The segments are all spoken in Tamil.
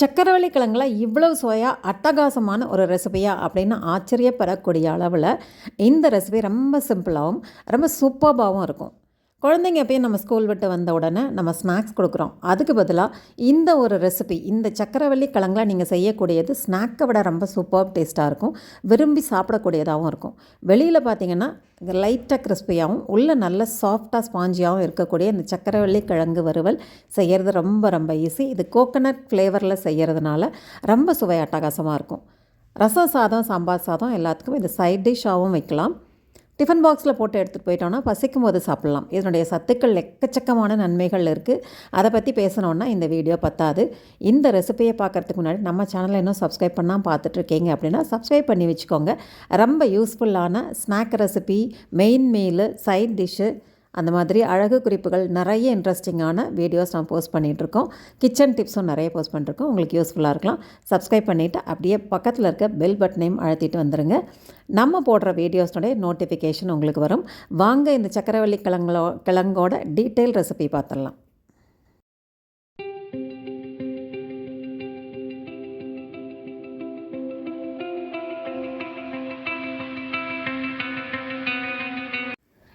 சக்கரவள்ளி கிழங்குல இவ்வளவு சுவையா அட்டகாசமான ஒரு ரெசிபியா அப்படின்னு ஆச்சரியப்படக்கூடிய அளவில் இந்த ரெசிபி ரொம்ப சிம்பிளாகவும் ரொம்ப சூப்பர்பாகவும் இருக்கும். குழந்தைங்க எப்பயும் நம்ம ஸ்கூல் விட்டு வந்த உடனே நம்ம ஸ்நாக்ஸ் கொடுக்குறோம். அதுக்கு பதிலாக இந்த ஒரு ரெசிபி, இந்த சக்கரவள்ளி கிழங்குல நீங்கள் செய்யக்கூடியது ஸ்நாக்கை விட ரொம்ப சூப்பர் டேஸ்ட்டாக இருக்கும். விரும்பி சாப்பிடக்கூடியதாகவும் இருக்கும். வெளியில் பார்த்தீங்கன்னா லைட்டாக கிறிஸ்பியாகவும் உள்ளே நல்ல சாஃப்டாக ஸ்பாஞ்சியாகவும் இருக்கக்கூடிய இந்த சக்கரவள்ளி கிழங்கு வறுவல் செய்கிறது ரொம்ப ரொம்ப ஈஸி. இது கோகனட் ஃப்ளேவரில் செய்கிறதுனால ரொம்ப சுவை அட்டகாசமாக இருக்கும். ரசம் சாதம், சாம்பார் சாதம் எல்லாத்துக்கும் இது சைட் டிஷ்ஷாகவும் வைக்கலாம். டிஃபன் பாக்ஸில் போட்டு எடுத்துகிட்டு போயிட்டோன்னா பசிக்கும் போது சாப்பிட்லாம். இதனுடைய சத்துக்கள் எக்கச்சக்கமான நன்மைகள் இருக்குது. அதை பற்றி பேசணுன்னா இந்த வீடியோ பத்தாது. இந்த ரெசிபியை பார்க்குறதுக்கு முன்னாடி நம்ம சேனலை இன்னும் சப்ஸ்கிரைப் பண்ணால் பார்த்துட்ருக்கீங்க அப்படின்னா சப்ஸ்கிரைப் பண்ணி வச்சுக்கோங்க. ரொம்ப யூஸ்ஃபுல்லான snack recipe, main meal, side dish, அந்த மாதிரி அழகு குறிப்புகள் நிறைய இன்ட்ரெஸ்டிங்கான வீடியோஸ் நான் போஸ்ட் பண்ணிகிட்ருக்கோம். கிச்சன் டிப்ஸும் நிறைய போஸ்ட் பண்ணிருக்கோம். உங்களுக்கு யூஸ்ஃபுல்லாக இருக்கலாம். சப்ஸ்கிரைப் பண்ணிவிட்டு அப்படியே பக்கத்தில் இருக்க பெல் பட்டனையும் அழுத்திட்டு வந்துடுங்க. நம்ம போடுற வீடியோஸ்னுடைய நோட்டிஃபிகேஷன் உங்களுக்கு வரும். வாங்க இந்த சக்கரவள்ளி கிழங்கோட டீட்டெயில் ரெசிபி பார்த்துடலாம்.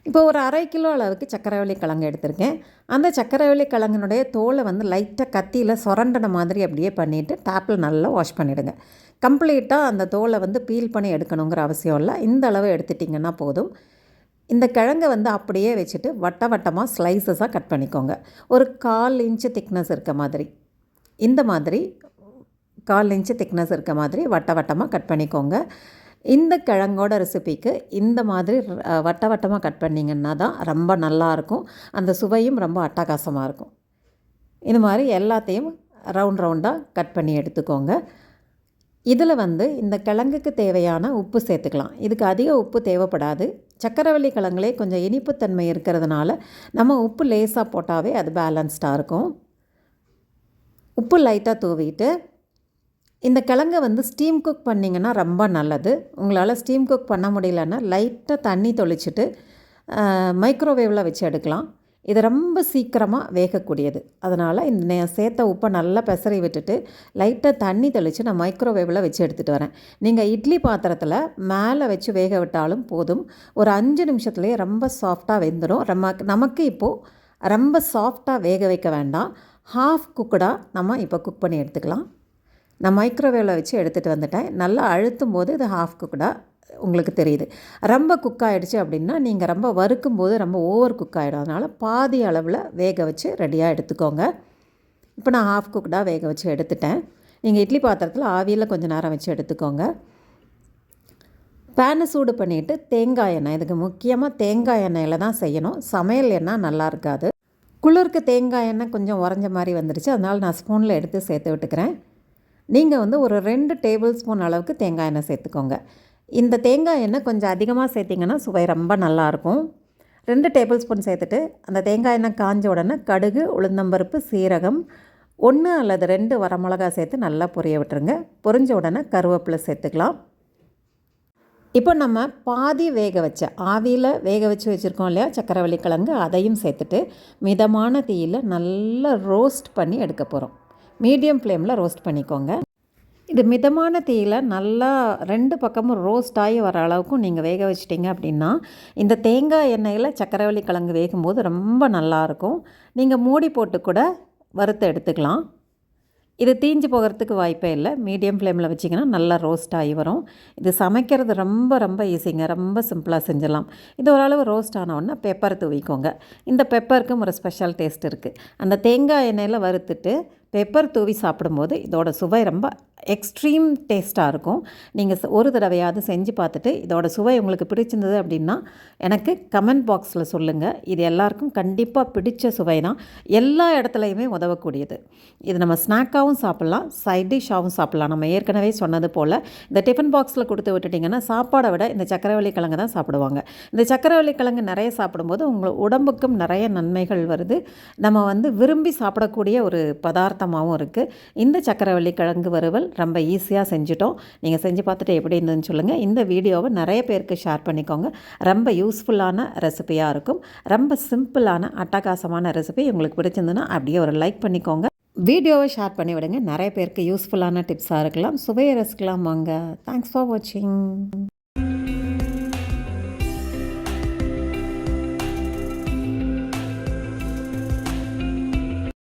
இப்போ ஒரு 1/2 கிலோ அளவுக்கு சக்கரவள்ளி கிழங்கு எடுத்திருக்கேன். அந்த சக்கரவள்ளி கிழங்கினுடைய தோலை லைட்டாக கத்தியில் சொரண்டின மாதிரி அப்படியே பண்ணிவிட்டு டேப்பில் நல்லா வாஷ் பண்ணிவிடுங்க. கம்ப்ளீட்டாக அந்த தோலை பீல் பண்ணி எடுக்கணுங்கிற அவசியம் இல்லை. இந்த அளவு எடுத்துட்டிங்கன்னா போதும். இந்த கிழங்கை அப்படியே வச்சுட்டு வட்டமாக ஸ்லைசஸாக கட் பண்ணிக்கோங்க. ஒரு 1/4 இன்ச்சு திக்னஸ் இருக்க மாதிரி, இந்த மாதிரி 1/4 இன்ச்சு திக்னஸ் இருக்க மாதிரி வட்டமாக கட் பண்ணிக்கோங்க. இந்த கிழங்கோட ரெசிபிக்கு இந்த மாதிரி வட்டமாக கட் பண்ணிங்கன்னா தான் ரொம்ப நல்லாயிருக்கும். அந்த சுவையும் ரொம்ப அட்டகாசமாக இருக்கும். இது மாதிரி எல்லாத்தையும் ரவுண்டாக கட் பண்ணி எடுத்துக்கோங்க. இதில் இந்த கிழங்குக்கு தேவையான உப்பு சேர்த்துக்கலாம். இதுக்கு அதிக உப்பு தேவைப்படாது. சக்கரவள்ளி கிழங்குலே கொஞ்சம் இனிப்புத்தன்மை இருக்கிறதுனால நம்ம உப்பு லேசாக போட்டாவே அது பேலன்ஸ்டாக இருக்கும். உப்பு லைட்டாக தூவிட்டு இந்த கிழங்கை ஸ்டீம் குக் பண்ணிங்கன்னா ரொம்ப நல்லது. உங்களால் ஸ்டீம் குக் பண்ண முடியலன்னா லைட்டாக தண்ணி தொளிச்சுட்டு மைக்ரோவேவில் வச்சு எடுக்கலாம். இது ரொம்ப சீக்கிரமாக வேகக்கூடியது. அதனால் இந்த சேர்த்த உப்பை நல்லா பெசரி விட்டுட்டு லைட்டாக தண்ணி தெளித்து நான் மைக்ரோவேவில் வச்சு எடுத்துகிட்டு வரேன். நீங்கள் இட்லி பாத்திரத்தில் மேலே வச்சு வேக விட்டாலும் போதும். ஒரு 5 நிமிஷத்துலேயே ரொம்ப சாஃப்டாக வெந்துடும். நமக்கு இப்போது ரொம்ப சாஃப்டாக வேக வைக்க வேண்டாம். ஹாஃப் குக்கடாக நம்ம இப்போ குக் பண்ணி எடுத்துக்கலாம். நான் மைக்ரோவேவில் வச்சு எடுத்துகிட்டு வந்துட்டேன். நல்லா அழுத்தும் போது இது ஹாஃப் குக்கடாக உங்களுக்கு தெரியுது. ரொம்ப குக் ஆகிடுச்சு அப்படின்னா நீங்கள் ரொம்ப வறுக்கும் போது ரொம்ப ஓவர் குக் ஆகிடும். அதனால் பாதி அளவில் வேக வச்சு ரெடியாக எடுத்துக்கோங்க. இப்போ நான் ஹாஃப் குக்கடாக வேக வச்சு எடுத்துட்டேன். நீங்கள் இட்லி பாத்திரத்தில் ஆவியில் கொஞ்சம் நேரம் வச்சு எடுத்துக்கோங்க. பேனை சூடு பண்ணிவிட்டு தேங்காய் எண்ணெய், இதுக்கு முக்கியமாக தேங்காய் எண்ணெயில் தான் செய்யணும். சமையல் எண்ணெய் நல்லா இருக்காது. குளிருக்கு தேங்காய் எண்ணெய் கொஞ்சம் உறைஞ்ச மாதிரி வந்துடுச்சு. அதனால் நான் ஸ்பூனில் எடுத்து சேர்த்து விட்டுக்கிறேன். நீங்கள் ஒரு 2 டேபிள் ஸ்பூன் அளவுக்கு தேங்காய் எண்ணெய் சேர்த்துக்கோங்க. இந்த தேங்காய் எண்ணெய் கொஞ்சம் அதிகமாக சேர்த்திங்கன்னா சுவை ரொம்ப நல்லாயிருக்கும். 2 டேபிள் ஸ்பூன் சேர்த்துட்டு அந்த தேங்காய் எண்ணெய் காஞ்ச உடனே கடுகு, உளுந்தம்பருப்பு, சீரகம், 1 அல்லது 2 வரமிளகா சேர்த்து நல்லா பொரிய விட்டுருங்க. பொரிஞ்ச உடனே கருவேப்பிலை சேர்த்துக்கலாம். இப்போ நம்ம பாதி வேக வச்ச ஆவியில் வேக வச்சு வச்சுருக்கோம் இல்லையா சக்கரவள்ளி கிழங்கு, அதையும் சேர்த்துட்டு மிதமான தீயில் நல்லா ரோஸ்ட் பண்ணி எடுக்க போகிறோம். மீடியம் ஃப்ளேமில் ரோஸ்ட் பண்ணிக்கோங்க. இது மிதமான தீயில் நல்லா 2 பக்கமும் ரோஸ்ட் ஆகி வர அளவுக்கும் நீங்கள் வேக வச்சிட்டிங்க அப்படின்னா இந்த தேங்காய் எண்ணெயில் சக்கரவள்ளி கிழங்கு வேகும்போது ரொம்ப நல்லாயிருக்கும். நீங்கள் மூடி போட்டு கூட வறுத்து எடுத்துக்கலாம். இது தீஞ்சு போகிறதுக்கு வாய்ப்பே இல்லை. மீடியம் ஃப்ளேமில் வச்சிங்கன்னா நல்லா ரோஸ்ட் ஆகி வரும். இது சமைக்கிறது ரொம்ப ரொம்ப ஈஸிங்க. ரொம்ப சிம்பிளாக செஞ்சிடலாம். இது ஓரளவு ரோஸ்ட் ஆனவுடனே பெப்பர் தூவிக்கோங்க. இந்த பெப்பருக்கும் ஒரு ஸ்பெஷல் டேஸ்ட் இருக்குது. அந்த தேங்காய் எண்ணெயில் வறுத்துட்டு பெப்பர் தூவி சாப்பிடும்போது இதோட சுவை ரொம்ப எக்ஸ்ட்ரீம் டேஸ்ட்டாக இருக்கும். நீங்கள் ஒரு தடவையாவது செஞ்சு பார்த்துட்டு இதோட சுவை உங்களுக்கு பிடிச்சிருந்தது அப்படின்னா எனக்கு கமெண்ட் பாக்ஸில் சொல்லுங்கள். இது எல்லாருக்கும் கண்டிப்பாக பிடிச்ச சுவை தான். எல்லா இடத்துலையுமே உதவக்கூடியது. இது நம்ம ஸ்நாக்காகவும் சாப்பிட்லாம், சைட் டிஷ்ஷாகவும் சாப்பிட்லாம். நம்ம ஏற்கனவே சொன்னது போல் இந்த டிஃபன் பாக்ஸில் கொடுத்து விட்டுட்டிங்கன்னா சாப்பாடை விட இந்த சக்கரவள்ளி கிழங்கு தான் சாப்பிடுவாங்க. இந்த சக்கரவள்ளி கிழங்கு நிறைய சாப்பிடும்போது உங்கள் உடம்புக்கும் நிறைய நன்மைகள் வருது. நம்ம விரும்பி சாப்பிடக்கூடிய ஒரு பதார்த்தமாகவும் இருக்குது. இந்த சக்கரவள்ளி கிழங்கு வறுவல் ரொம்ப ஈஸியாக செஞ்சுட்டோம். நீங்கள் செஞ்சு பார்த்துட்டு எப்படி இருந்ததுன்னு சொல்லுங்கள். இந்த வீடியோவை நிறைய பேருக்கு ஷேர் பண்ணிக்கோங்க. ரொம்ப யூஸ்ஃபுல்லான ரெசிபியாக இருக்கும். ரொம்ப சிம்பிளான அட்டகாசமான ரெசிபி. உங்களுக்கு பிடிச்சிருந்ததுன்னா அப்படியே ஒரு லைக் பண்ணிக்கோங்க. வீடியோவை ஷேர் பண்ணி விடுங்க. நிறைய பேருக்கு யூஸ்ஃபுல்லான டிப்ஸாக இருக்கலாம். சுவையை ரசிக்கலாம் வாங்க. தேங்க்ஸ் ஃபார் வாட்சிங்.